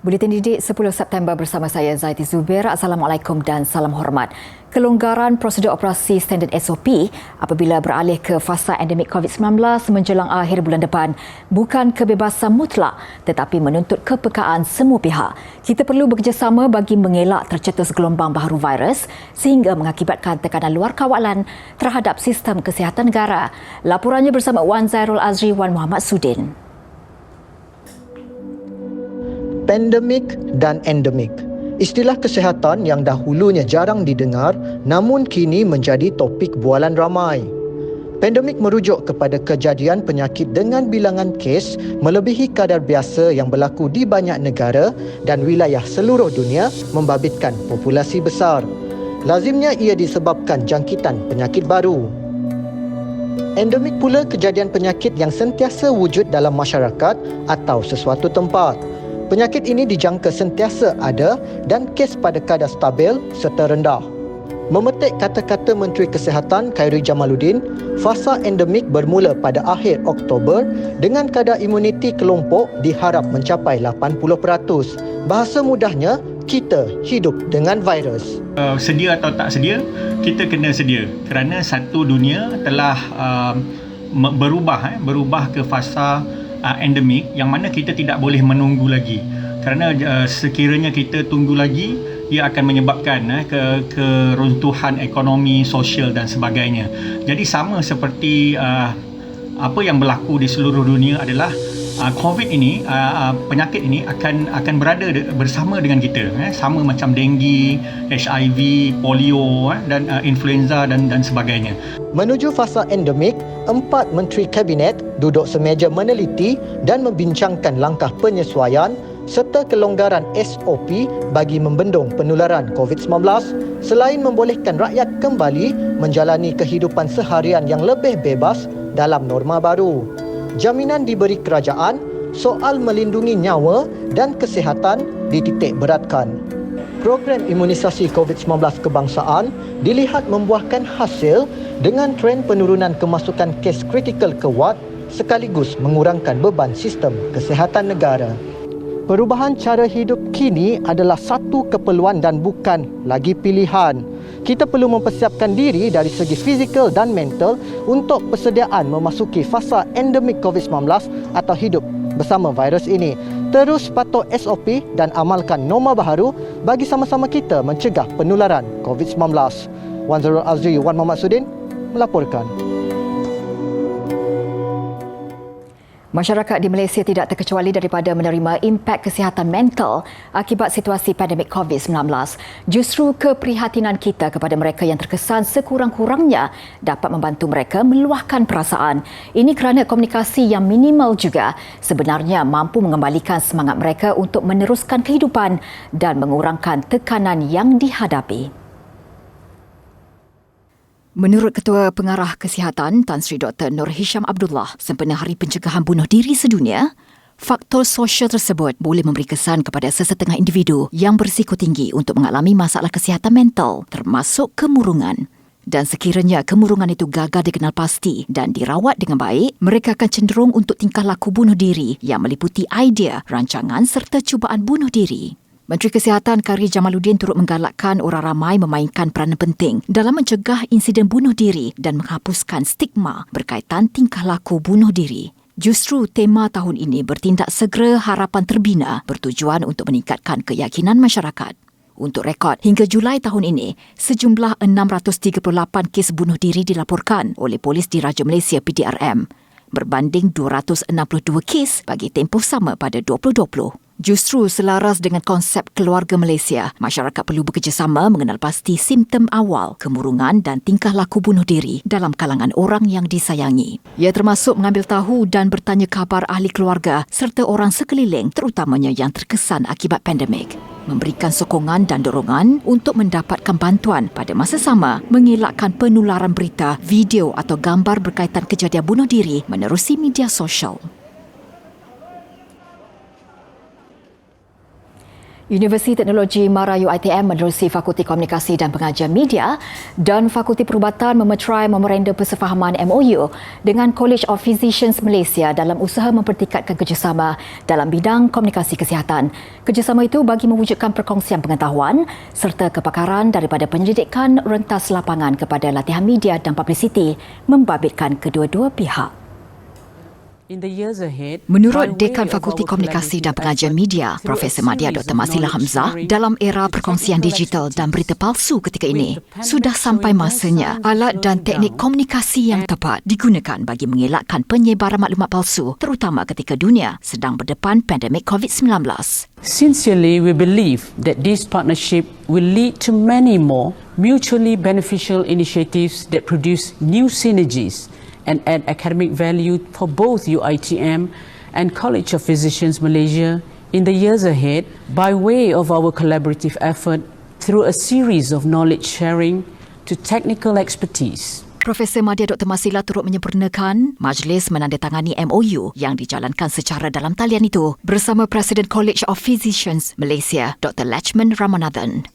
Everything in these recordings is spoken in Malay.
Buletin Didik 10 September bersama saya Zaiti Zubir. Assalamualaikum dan salam hormat. Kelonggaran prosedur operasi standard SOP apabila beralih ke fasa endemik COVID-19 menjelang akhir bulan depan bukan kebebasan mutlak tetapi menuntut kepekaan semua pihak. Kita perlu bekerjasama bagi mengelak tercetus gelombang baharu virus sehingga mengakibatkan tekanan luar kawalan terhadap sistem kesihatan negara. Laporannya bersama Wan Zairul Azri, Wan Muhammad Sudin. Pandemik dan endemik. Istilah kesihatan yang dahulunya jarang didengar namun kini menjadi topik bualan ramai. Pandemik merujuk kepada kejadian penyakit dengan bilangan kes melebihi kadar biasa yang berlaku di banyak negara dan wilayah seluruh dunia membabitkan populasi besar. Lazimnya ia disebabkan jangkitan penyakit baru. Endemik pula kejadian penyakit yang sentiasa wujud dalam masyarakat atau sesuatu tempat. Penyakit ini dijangka sentiasa ada dan kes pada kadar stabil serta rendah. Memetik kata-kata Menteri Kesihatan Khairy Jamaluddin, fasa endemik bermula pada akhir Oktober dengan kadar imuniti kelompok diharap mencapai 80%. Bahasa mudahnya, kita hidup dengan virus. Sedia atau tak sedia, kita kena sedia kerana satu dunia telah berubah ke fasa endemik yang mana kita tidak boleh menunggu lagi kerana sekiranya kita tunggu lagi ia akan menyebabkan keruntuhan ekonomi, sosial dan sebagainya. Jadi sama seperti apa yang berlaku di seluruh dunia adalah COVID ini, penyakit ini akan berada bersama dengan kita, sama macam denggi, HIV, polio dan influenza dan sebagainya. Menuju fasa endemik, 4 Menteri Kabinet duduk semeja meneliti dan membincangkan langkah penyesuaian serta kelonggaran SOP bagi membendung penularan COVID-19 selain membolehkan rakyat kembali menjalani kehidupan seharian yang lebih bebas dalam norma baru. Jaminan diberi kerajaan, soal melindungi nyawa dan kesihatan dititik beratkan. Program imunisasi COVID-19 kebangsaan dilihat membuahkan hasil dengan trend penurunan kemasukan kes kritikal ke wad sekaligus mengurangkan beban sistem kesihatan negara. Perubahan cara hidup kini adalah satu keperluan dan bukan lagi pilihan. Kita perlu mempersiapkan diri dari segi fizikal dan mental untuk persediaan memasuki fasa endemik COVID-19 atau hidup bersama virus ini. Terus patuh SOP dan amalkan norma baharu bagi sama-sama kita mencegah penularan COVID-19. Wan Zairul Azri, Wan Muhammad Sudin melaporkan. Masyarakat di Malaysia tidak terkecuali daripada menerima impak kesihatan mental akibat situasi pandemik COVID-19. Justru keprihatinan kita kepada mereka yang terkesan sekurang-kurangnya dapat membantu mereka meluahkan perasaan. Ini kerana komunikasi yang minimal juga sebenarnya mampu mengembalikan semangat mereka untuk meneruskan kehidupan dan mengurangkan tekanan yang dihadapi. Menurut Ketua Pengarah Kesihatan Tan Sri Dr. Nur Hisham Abdullah sempena Hari Pencegahan Bunuh Diri Sedunia, faktor sosial tersebut boleh memberi kesan kepada sesetengah individu yang berisiko tinggi untuk mengalami masalah kesihatan mental termasuk kemurungan. Dan sekiranya kemurungan itu gagal dikenal pasti dan dirawat dengan baik, mereka akan cenderung untuk tingkah laku bunuh diri yang meliputi idea, rancangan serta cubaan bunuh diri. Menteri Kesihatan Khairy Jamaluddin turut menggalakkan orang ramai memainkan peranan penting dalam mencegah insiden bunuh diri dan menghapuskan stigma berkaitan tingkah laku bunuh diri. Justru tema tahun ini bertindak segera harapan terbina bertujuan untuk meningkatkan keyakinan masyarakat. Untuk rekod, hingga Julai tahun ini, sejumlah 638 kes bunuh diri dilaporkan oleh Polis Diraja Malaysia PDRM berbanding 262 kes bagi tempoh sama pada 2020. Justru selaras dengan konsep keluarga Malaysia, masyarakat perlu bekerjasama mengenal pasti simptom awal, kemurungan dan tingkah laku bunuh diri dalam kalangan orang yang disayangi. Ia termasuk mengambil tahu dan bertanya khabar ahli keluarga serta orang sekeliling terutamanya yang terkesan akibat pandemik. Memberikan sokongan dan dorongan untuk mendapatkan bantuan pada masa sama, mengelakkan penularan berita, video atau gambar berkaitan kejadian bunuh diri menerusi media sosial. Universiti Teknologi Mara UiTM menerusi Fakulti Komunikasi dan Pengajian Media dan Fakulti Perubatan memeterai memorandum persefahaman MOU dengan College of Physicians Malaysia dalam usaha mempertingkatkan kerjasama dalam bidang komunikasi kesihatan. Kerjasama itu bagi mewujudkan perkongsian pengetahuan serta kepakaran daripada penyelidikan rentas lapangan kepada latihan media dan publicity membabitkan kedua-dua pihak. Menurut Dekan Fakulti Komunikasi dan Pengajian Media, Profesor Madya Dr. Masila Hamzah, dalam era perkongsian digital dan berita palsu ketika ini, sudah sampai masanya alat dan teknik komunikasi yang tepat digunakan bagi mengelakkan penyebaran maklumat palsu, terutama ketika dunia sedang berdepan pandemik COVID-19. Sincerely, we believe that this partnership will lead to many more mutually beneficial initiatives that produce new synergies and add academic value for both UiTM and College of Physicians Malaysia in the years ahead by way of our collaborative effort through a series of knowledge sharing to technical expertise. Profesor Madya Dr. Masila turut menyempurnakan majlis menandatangani MOU yang dijalankan secara dalam talian itu bersama Presiden College of Physicians Malaysia Dr. Lachman Ramanathan.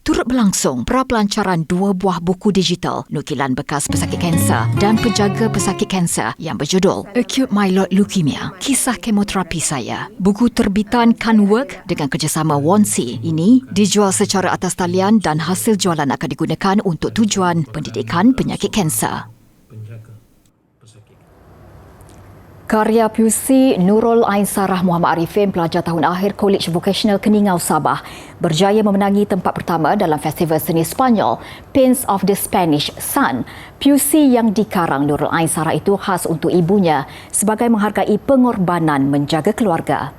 Turut berlangsung prapelancaran 2 buah buku digital nukilan bekas pesakit kanser dan penjaga pesakit kanser yang berjudul Acute Myeloid Leukemia, Kisah Kemoterapi Saya. Buku terbitan Canwork dengan kerjasama Wonsi ini dijual secara atas talian dan hasil jualan akan digunakan untuk tujuan pendidikan penyakit kanser. Karya puisi Nurul Ain Sarah Muhammad Arifin, pelajar tahun akhir College Vocational Keningau Sabah, berjaya memenangi tempat pertama dalam Festival Seni Sepanyol Paints of the Spanish Sun. Puisi yang dikarang Nurul Ain Sarah itu khas untuk ibunya sebagai menghargai pengorbanan menjaga keluarga.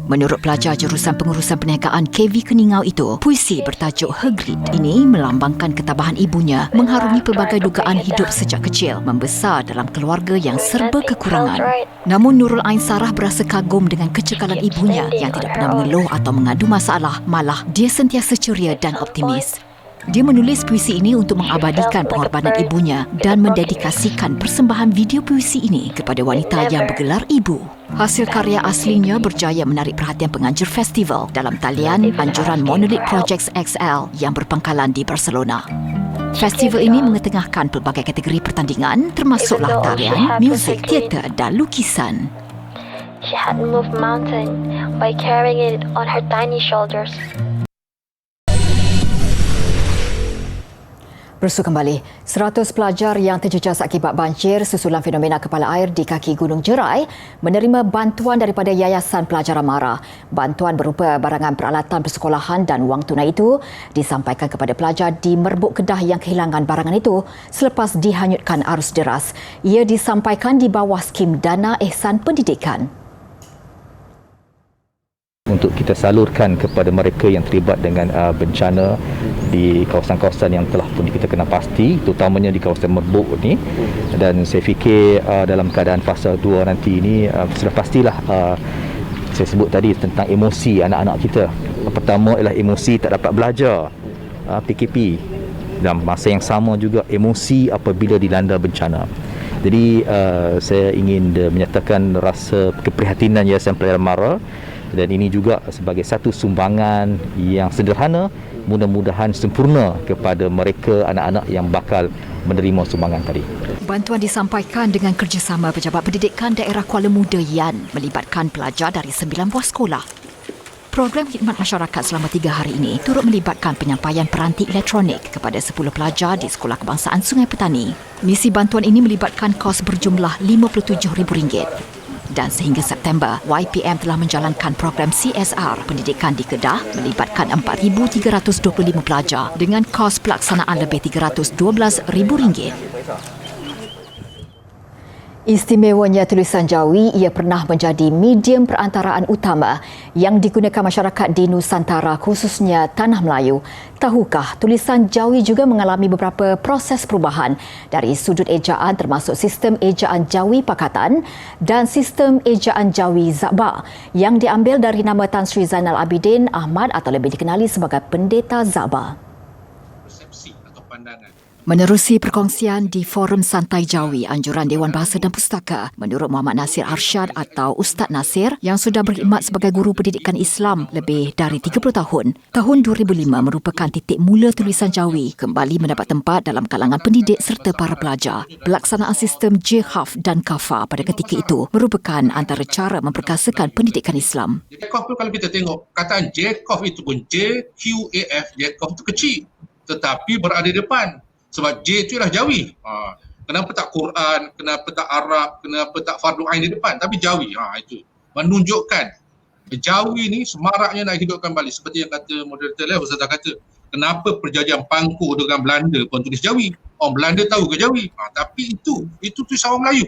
Menurut pelajar jurusan pengurusan perniagaan KV Keningau itu, puisi bertajuk Her Grit ini melambangkan ketabahan ibunya mengharungi pelbagai dugaan hidup sejak kecil membesar dalam keluarga yang serba kekurangan. Namun Nurul Ain Sarah berasa kagum dengan kecekalan ibunya yang tidak pernah mengeluh atau mengadu masalah, malah dia sentiasa ceria dan optimis. Dia menulis puisi ini untuk mengabadikan pengorbanan ibunya dan mendedikasikan persembahan video puisi ini kepada wanita yang bergelar ibu. Hasil karya aslinya berjaya menarik perhatian penganjur festival dalam talian anjuran Monolith Projects XL yang berpangkalan di Barcelona. Festival ini mengetengahkan pelbagai kategori pertandingan termasuklah tarian, muzik, teater dan lukisan. She had moved mountain by carrying it on her tiny shoulders. Bersu kembali, 100 pelajar yang terjejas akibat banjir susulan fenomena kepala air di kaki Gunung Jerai menerima bantuan daripada Yayasan Pelajaran Mara. Bantuan berupa barangan peralatan persekolahan dan wang tunai itu disampaikan kepada pelajar di Merbuk Kedah yang kehilangan barangan itu selepas dihanyutkan arus deras. Ia disampaikan di bawah skim Dana Ehsan Pendidikan. Untuk kita salurkan kepada mereka yang terlibat dengan bencana di kawasan-kawasan yang telah pun kita kenal pasti, terutamanya di kawasan Merbuk ni. Dan saya fikir dalam keadaan fasa 2 nanti ini sudah pastilah saya sebut tadi tentang emosi anak-anak kita. Pertama ialah emosi tak dapat belajar, PKP, dan masa yang sama juga emosi apabila dilanda bencana. Jadi saya ingin menyatakan rasa keprihatinan Yayasan Pelajaran Mara, dan ini juga sebagai satu sumbangan yang sederhana, mudah-mudahan sempurna kepada mereka anak-anak yang bakal menerima sumbangan tadi. Bantuan disampaikan dengan kerjasama Pejabat Pendidikan Daerah Kuala Muda Yan melibatkan pelajar dari 9 buah sekolah. Program khidmat masyarakat selama 3 hari ini turut melibatkan penyampaian peranti elektronik kepada 10 pelajar di Sekolah Kebangsaan Sungai Petani. Misi bantuan ini melibatkan kos berjumlah RM57,000. Dan sehingga September, YPM telah menjalankan program CSR pendidikan di Kedah melibatkan 4,325 pelajar dengan kos pelaksanaan lebih RM312,000. Istimewanya tulisan Jawi, ia pernah menjadi medium perantaraan utama yang digunakan masyarakat di Nusantara, khususnya Tanah Melayu. Tahukah tulisan Jawi juga mengalami beberapa proses perubahan dari sudut ejaan termasuk sistem ejaan Jawi Pakatan dan sistem ejaan Jawi Zabak yang diambil dari nama Tan Sri Zainal Abidin Ahmad atau lebih dikenali sebagai Pendeta Zabak. Persepsi atau pandangan. Menerusi perkongsian di Forum Santai Jawi Anjuran Dewan Bahasa dan Pustaka, menurut Muhammad Nasir Arsyad atau Ustaz Nasir yang sudah berkhidmat sebagai guru pendidikan Islam lebih dari 30 tahun, tahun 2005 merupakan titik mula tulisan Jawi kembali mendapat tempat dalam kalangan pendidik serta para pelajar. Pelaksanaan sistem JHAF dan KAFA pada ketika itu merupakan antara cara memperkasakan pendidikan Islam. JCOF pun kalau kita tengok, kataan JCOF itu pun JQAF, JCOF itu kecil tetapi berada di depan. Sebab J itu ialah Jawi. Kenapa tak Quran, kenapa tak Arab, kenapa tak Fardu Ain di depan, tapi Jawi. Itu menunjukkan Jawi ni semaraknya nak hidupkan balik. Seperti yang kata moderator lah, Ustaz kata, kenapa perjanjian Pangku dengan Belanda pun tulis Jawi. Orang Belanda tahu ke Jawi. Tapi itu tulis orang Melayu.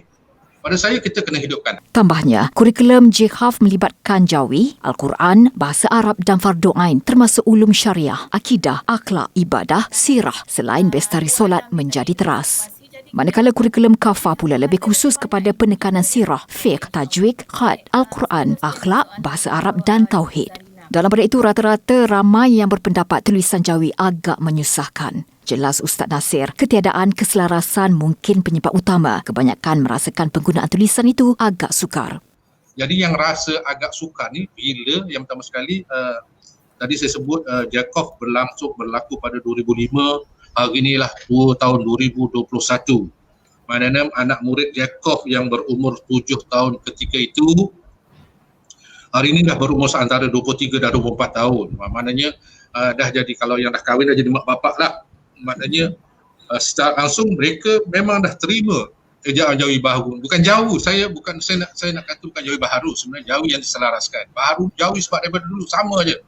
Pada saya, kita kena hidupkan. Tambahnya, kurikulum JHAF melibatkan Jawi, Al-Quran, Bahasa Arab dan Fardu Ain termasuk ulum syariah, akidah, akhlak, ibadah, sirah selain bestari solat menjadi teras. Manakala kurikulum KAFA pula lebih khusus kepada penekanan sirah, fiqh, tajwid, khat, Al-Quran, akhlak, Bahasa Arab dan Tauhid. Dalam pada itu, rata-rata ramai yang berpendapat tulisan Jawi agak menyusahkan. Jelas Ustaz Nasir, ketiadaan keselarasan mungkin penyebab utama. Kebanyakan merasakan penggunaan tulisan itu agak sukar. Jadi yang rasa agak sukar ni bila yang pertama sekali tadi saya sebut JCOF berlaku pada 2005, hari inilah tahun 2021. Maknanya anak murid JCOF yang berumur 7 tahun ketika itu hari ini dah berumur antara 23 dan 24 tahun. Maknanya dah jadi, kalau yang dah kahwin dah jadi mak bapak lah. Maknanya secara langsung mereka memang dah terima ejaan Jawi baharu. Bukan jauh, saya nak kata bukan Jawi baharu, sebenarnya Jawi yang diselaraskan. Baharu Jawi sebab daripada dulu sama aja.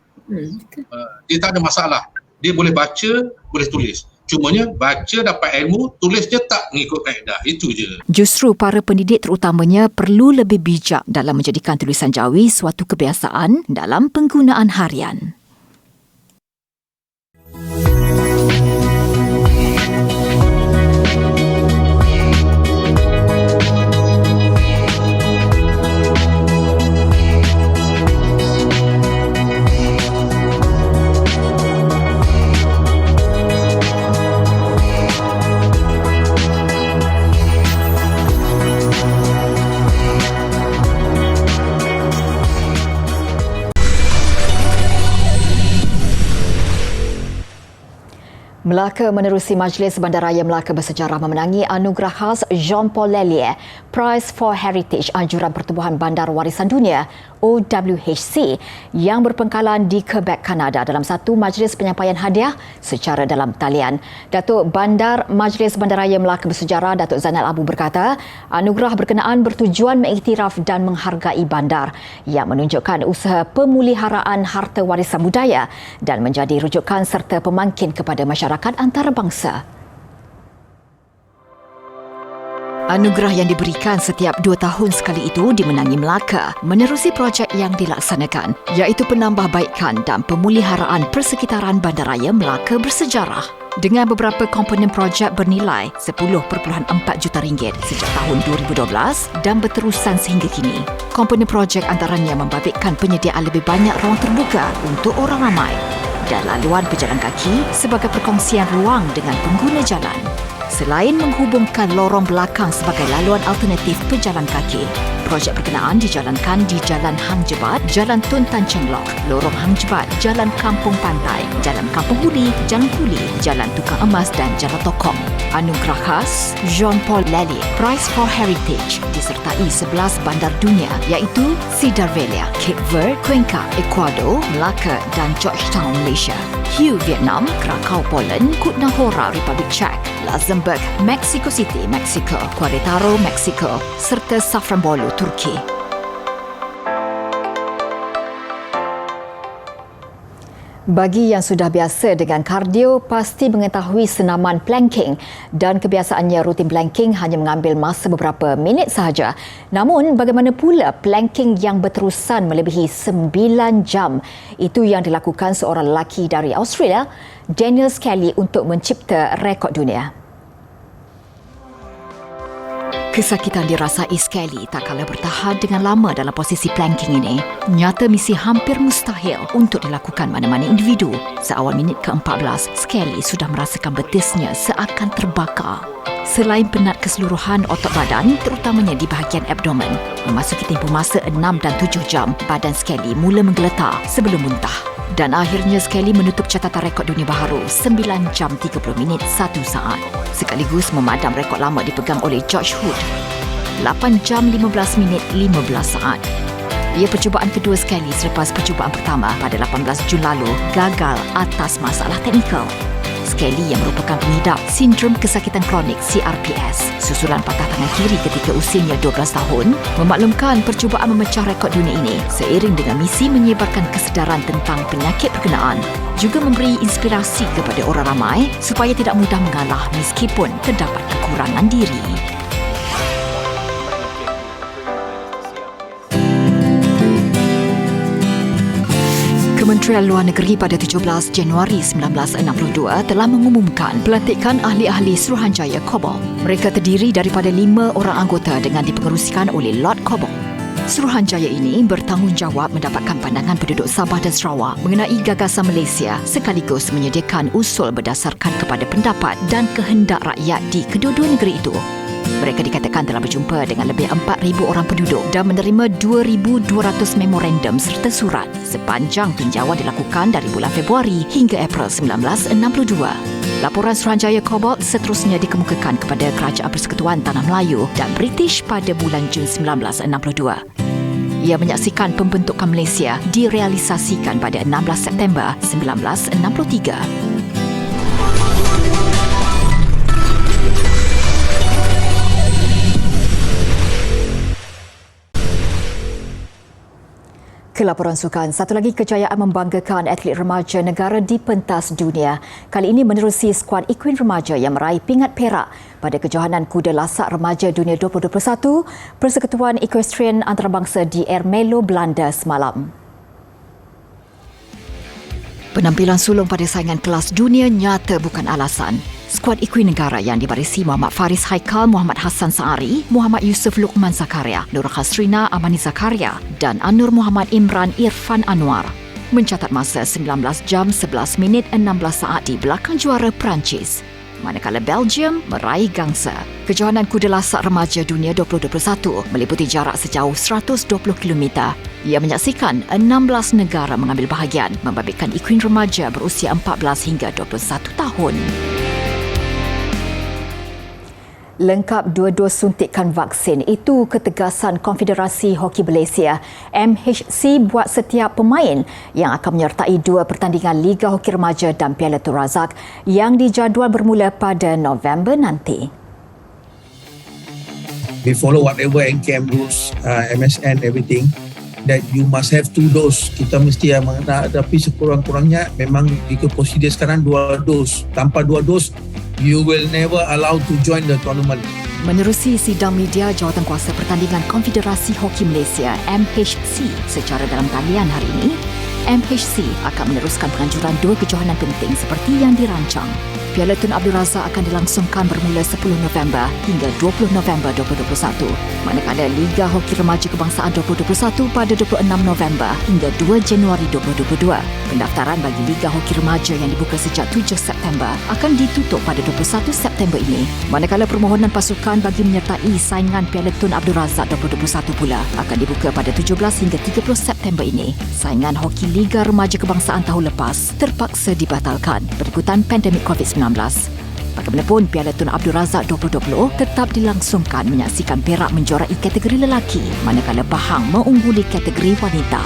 Dia tak ada masalah. Dia boleh baca, boleh tulis. Cumanya baca dapat ilmu, tulisnya tak mengikut kaedah. Itu je. Justru para pendidik terutamanya perlu lebih bijak dalam menjadikan tulisan Jawi suatu kebiasaan dalam penggunaan harian. Melaka menerusi Majlis Bandaraya Melaka Bersejarah memenangi anugerah khas Jean-Paul Lallier Prize for Heritage Anjuran Pertubuhan Bandar Warisan Dunia OWHC yang berpengkalan di Quebec, Kanada dalam satu majlis penyampaian hadiah secara dalam talian. Datuk Bandar Majlis Bandaraya Melaka Bersejarah Datuk Zainal Abu berkata, anugerah berkenaan bertujuan mengiktiraf dan menghargai bandar yang menunjukkan usaha pemuliharaan harta warisan budaya dan menjadi rujukan serta pemangkin kepada masyarakat antarabangsa. Anugerah yang diberikan setiap 2 tahun sekali itu dimenangi Melaka menerusi projek yang dilaksanakan iaitu penambahbaikan dan pemuliharaan persekitaran Bandaraya Melaka Bersejarah dengan beberapa komponen projek bernilai RM10.4 juta sejak tahun 2012 dan berterusan sehingga kini. Komponen projek antaranya membabitkan penyediaan lebih banyak ruang terbuka untuk orang ramai dan laluan pejalan kaki sebagai perkongsian ruang dengan pengguna jalan. Selain menghubungkan lorong belakang sebagai laluan alternatif pejalan kaki, projek berkenaan dijalankan di Jalan Hang Jebat, Jalan Tun Tan Cheng Lock, Lorong Hang Jebat, Jalan Kampung Pantai, Jalan Kampung Huli, Jalan Kuli, Jalan Tukang Emas dan Jalan Tokong. Anugerah khas Jean-Paul Lallier Prize for Heritage disertai 11 bandar dunia iaitu Cedar Valley, Cape Verde, Cuenca, Ecuador, Melaka dan Georgetown, Malaysia. Hue, Vietnam, Krakow, Poland, Kutna Hora, Republik Czech, Luxembourg, Mexico City, Mexico, Querétaro, Mexico serta Safranbolu, Turki. Bagi yang sudah biasa dengan kardio, pasti mengetahui senaman planking dan kebiasaannya rutin planking hanya mengambil masa beberapa minit sahaja. Namun, bagaimana pula planking yang berterusan melebihi 9 jam? Itu yang dilakukan seorang lelaki dari Australia, Daniel Skelly, untuk mencipta rekod dunia. Kesakitan dirasai Skelly tak kala bertahan dengan lama dalam posisi planking ini. Nyata misi hampir mustahil untuk dilakukan mana-mana individu. Seawal minit ke-14, Skelly sudah merasakan betisnya seakan terbakar. Selain penat keseluruhan otot badan, terutamanya di bahagian abdomen, memasuki tempoh masa 6 dan 7 jam, badan Skelly mula menggeletar sebelum muntah. Dan akhirnya Skelly menutup catatan rekod dunia baharu 9 jam 30 minit 1 saat. Sekaligus memadam rekod lama dipegang oleh George Hood 8 jam 15 minit 15 saat. Ia percubaan kedua Skelly selepas percubaan pertama pada 18 Jun lalu gagal atas masalah teknikal. Skelly yang merupakan pengidap sindrom kesakitan kronik CRPS susulan patah tangan kiri ketika usianya 12 tahun memaklumkan percubaan memecah rekod dunia ini seiring dengan misi menyebarkan kesedaran tentang penyakit berkenaan, juga memberi inspirasi kepada orang ramai supaya tidak mudah mengalah meskipun terdapat kekurangan diri. Kementerian Luar Negeri pada 17 Januari 1962 telah mengumumkan pelantikan ahli-ahli Suruhanjaya Kobol. Mereka terdiri daripada 5 orang anggota dengan dipengerusikan oleh Lord Kobol. Suruhanjaya ini bertanggungjawab mendapatkan pandangan penduduk Sabah dan Sarawak mengenai gagasan Malaysia sekaligus menyediakan usul berdasarkan kepada pendapat dan kehendak rakyat di kedua-dua negeri itu. Mereka dikatakan telah berjumpa dengan lebih 4,000 orang penduduk dan menerima 2,200 memorandum serta surat sepanjang tinjauan dilakukan dari bulan Februari hingga April 1962. Laporan Suruhanjaya Kobol seterusnya dikemukakan kepada Kerajaan Persekutuan Tanah Melayu dan British pada bulan Jun 1962. Ia menyaksikan pembentukan Malaysia direalisasikan pada 16 September 1963. Ke laporan sukan, satu lagi kejayaan membanggakan atlet remaja negara di pentas dunia. Kali ini menerusi skuad Equine remaja yang meraih pingat perak pada kejohanan kuda lasak remaja dunia 2021 Persekutuan Equestrian Antarabangsa di Ermelo, Belanda semalam. Penampilan sulung pada saingan kelas dunia nyata bukan alasan. Skuad Equine negara yang dibarisi Muhammad Faris Haikal, Muhammad Hassan Saari, Muhammad Yusuf Luqman Zakaria, Nur Khasrina Amani Zakaria dan Anur Muhammad Imran Irfan Anwar mencatat masa 19 jam 11 minit 16 saat di belakang juara Perancis. Manakala Belgium meraih gangsa. Kejohanan kuda lasak remaja dunia 2021 meliputi jarak sejauh 120 km. Ia menyaksikan 16 negara mengambil bahagian, membabitkan Equine remaja berusia 14 hingga 21 tahun. Lengkap 2 dos suntikan vaksin, itu ketegasan Konfederasi Hoki Malaysia MHC buat setiap pemain yang akan menyertai 2 pertandingan Liga Hoki Remaja dan Piala Tun Razak yang dijadual bermula pada November nanti. We follow whatever NKM rules, MSN, everything, that you must have 2 dos. Kita mesti menghadapi sekurang-kurangnya memang ikut prosedur sekarang 2 dos. Tanpa 2 dos, you will never allowed to join the tournament. Menerusi sidang media jawatankuasa pertandingan Konfederasi Hoki Malaysia MHC secara dalam talian hari ini, MHC akan meneruskan penganjuran 2 kejohanan penting seperti yang dirancang. Piala Tun Abdul Razak akan dilangsungkan bermula 10 November hingga 20 November 2021. Manakala Liga Hoki Remaja Kebangsaan 2021 pada 26 November hingga 2 Januari 2022. Pendaftaran bagi Liga Hoki Remaja yang dibuka sejak 7 September akan ditutup pada 21 September ini. Manakala permohonan pasukan bagi menyertai saingan Piala Tun Abdul Razak 2021 pula akan dibuka pada 17 hingga 30 September ini. Saingan Hoki Liga Remaja Kebangsaan tahun lepas terpaksa dibatalkan berikutan pandemik COVID-19. Bagaimanapun, Piala Tun Abdul Razak 2020 tetap dilangsungkan menyaksikan Perak menjuarai kategori lelaki, manakala Pahang mengungguli kategori wanita.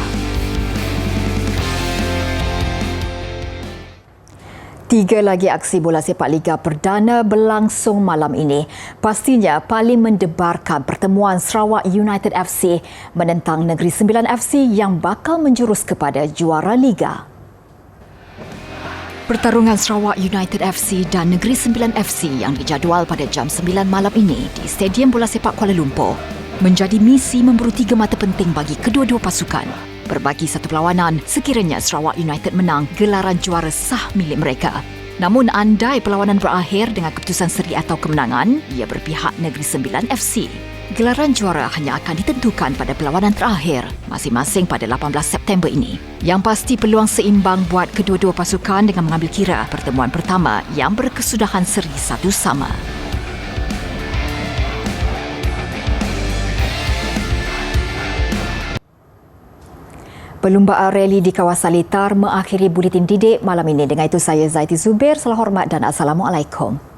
Tiga lagi aksi bola sepak Liga Perdana berlangsung malam ini. Pastinya paling mendebarkan pertemuan Sarawak United FC menentang Negeri Sembilan FC yang bakal menjurus kepada juara Liga. Pertarungan Sarawak United FC dan Negeri Sembilan FC yang dijadual pada jam 9 malam ini di Stadium Bola Sepak Kuala Lumpur menjadi misi memburu 3 mata penting bagi kedua-dua pasukan. Berbagi satu perlawanan sekiranya Sarawak United menang, gelaran juara sah milik mereka. Namun andai perlawanan berakhir dengan keputusan seri atau kemenangan, ia berpihak Negeri Sembilan FC. Gelaran juara hanya akan ditentukan pada perlawanan terakhir, masing-masing pada 18 September ini. Yang pasti peluang seimbang buat kedua-dua pasukan dengan mengambil kira pertemuan pertama yang berkesudahan seri 1-1. Perlumbaan rally di kawasan Litar mengakhiri buletin didik malam ini. Dengan itu saya Zaiti Zubir, salam hormat dan Assalamualaikum.